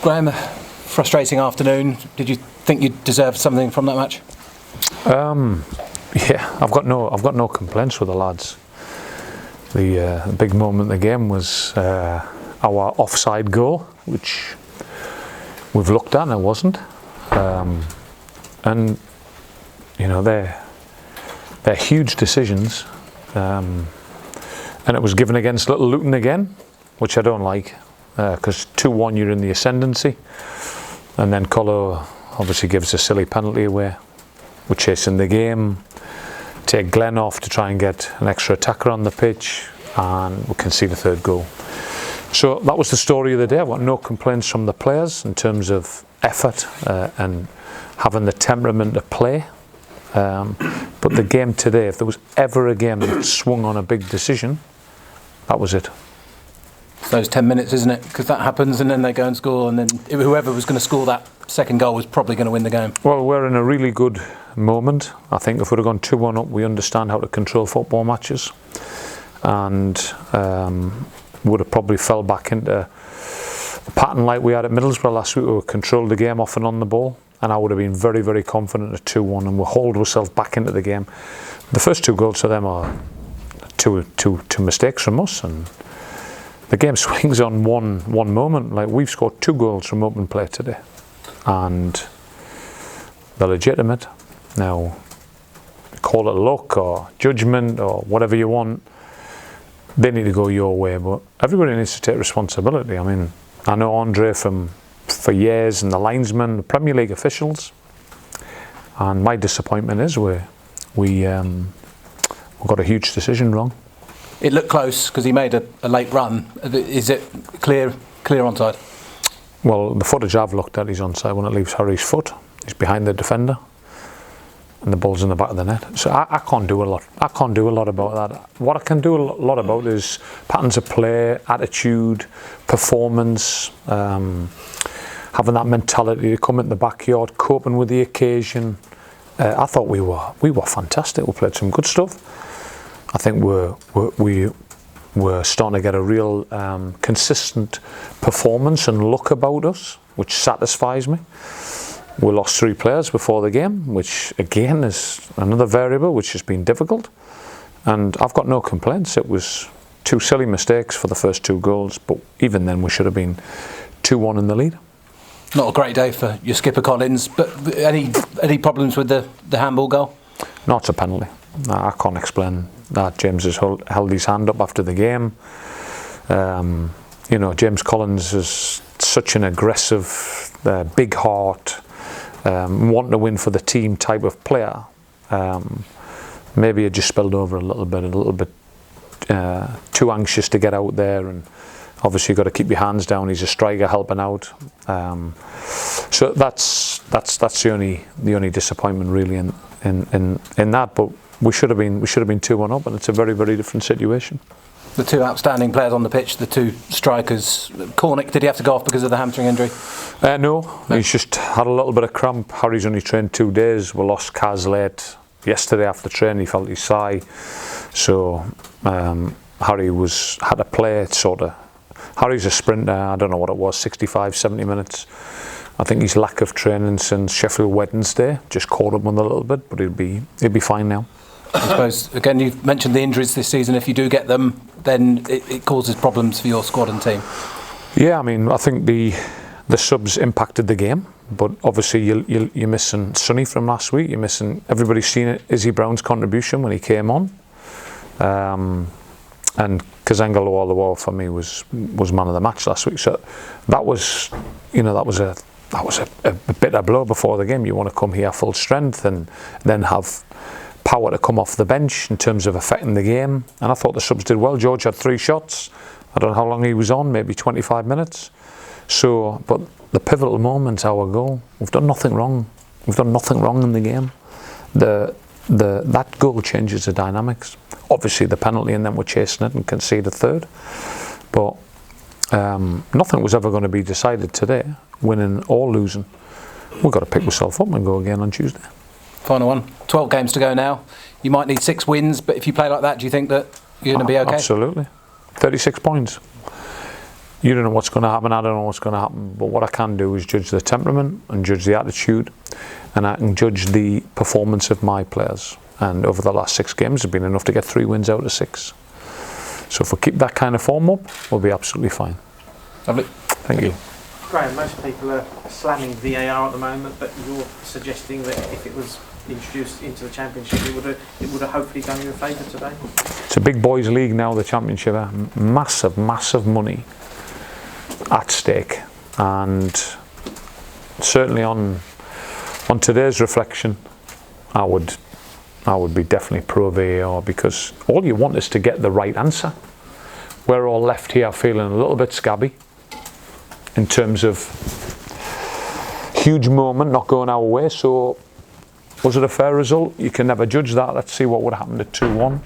Graeme, frustrating afternoon. Did you think you deserved something from that match? Yeah, I've got no complaints with the lads. The big moment in the game was our offside goal, which we've looked at and it wasn't. And you know, they're huge decisions, and it was given against Little Luton again, which I don't like, because 2-1 you're in the ascendancy, and then Colo obviously gives a silly penalty away. We're chasing the game, take Glenn off to try and get an extra attacker on the pitch, and we concede a third goal. So that was the story of the day. I've got no complaints from the players in terms of effort and having the temperament to play. But the game today, if there was ever a game that swung on a big decision, that was it. Those 10 minutes, isn't it? Because that happens and then they go and score, and then whoever was going to score that second goal was probably going to win the game. Well, we're in a really good moment. I think if we'd have gone 2-1 up, we understand how to control football matches, and would have probably fell back into a pattern like we had at Middlesbrough last week, where we controlled the game off and on the ball, and I would have been very, very confident at 2-1, and we'll hold ourselves back into the game. The first two goals for them are two mistakes from us, and the game swings on one moment. Like, we've scored 2 goals from open play today, and they're legitimate. Now, call it luck or judgment or whatever you want, they need to go your way, but everybody needs to take responsibility. I mean, I know Andre for years, and the linesmen, the Premier League officials, and my disappointment is we got a huge decision wrong. It looked close because he made a late run. Is it clear onside? Well, the footage I've looked at, he's onside when it leaves Harry's foot. He's behind the defender, and the ball's in the back of the net. So I can't do a lot. I can't do a lot about that. What I can do a lot about is patterns of play, attitude, performance, having that mentality to come into the backyard, coping with the occasion. I thought we were fantastic. We played some good stuff. I think we're starting to get a real consistent performance and look about us, which satisfies me. We lost 3 players before the game, which again is another variable which has been difficult, and I've got no complaints. It was 2 silly mistakes for the first 2 goals, but even then we should have been 2-1 in the lead. Not a great day for your skipper Collins, but any problems with the handball goal? No, it's a penalty. I can't explain that. James has held his hand up after the game. You know, James Collins is such an aggressive, big heart, wanting to win for the team type of player. Maybe it just spilled over a little bit too anxious to get out there, and obviously you've got to keep your hands down. He's a striker helping out. So that's the only disappointment really in that. But we should have been 2-1 up, and it's a very, very different situation. The 2 outstanding players on the pitch, the 2 strikers. Cornick, did he have to go off because of the hamstring injury? No, he's just had a little bit of cramp. Harry's only trained 2 days. We lost Kaz late yesterday after training. He felt his thigh, so Harry had to play sort of. Harry's a sprinter. I don't know what it was, 65, 70 minutes. I think his lack of training since Sheffield Wednesday just caught him on a little bit, but he'll be fine now. I suppose, again, you've mentioned the injuries this season. If you do get them, then it causes problems for your squad and team. Yeah, I mean, I think the subs impacted the game, but obviously you're missing Sonny from last week. You're missing. Everybody's seen Izzy Brown's contribution when he came on, and Kazangalo all the while for me was man of the match last week. So that was a bitter blow before the game. You want to come here full strength and then have power to come off the bench in terms of affecting the game, and I thought the subs did well. George had 3 shots. I don't know how long he was on, maybe 25 minutes. So, but the pivotal moment, our goal, we've done nothing wrong. We've done nothing wrong in the game. That goal changes the dynamics. Obviously the penalty, and then we're chasing it and concede a third. But nothing was ever going to be decided today, winning or losing. We've got to pick ourselves up and go again on Tuesday. Final one. 12 games to go now. You might need 6 wins, but if you play like that, do you think that you're going to be okay? Absolutely. 36 points. You don't know what's going to happen, I don't know what's going to happen, but what I can do is judge the temperament and judge the attitude, and I can judge the performance of my players. And over the last 6 games, it's been enough to get 3 wins out of 6. So if we keep that kind of form up, we'll be absolutely fine. Lovely. Thank you. Graeme, most people are slamming VAR at the moment, but you're suggesting that if it was introduced into the Championship, it would have hopefully done you a favour today? It's a big boys' league now, the Championship. Massive money at stake, and certainly on today's reflection, I would be definitely pro VAR, because all you want is to get the right answer. We're all left here feeling a little bit scabby in terms of huge moment not going our way. So was it a fair result? You can never judge that. Let's see what would happen at 2-1.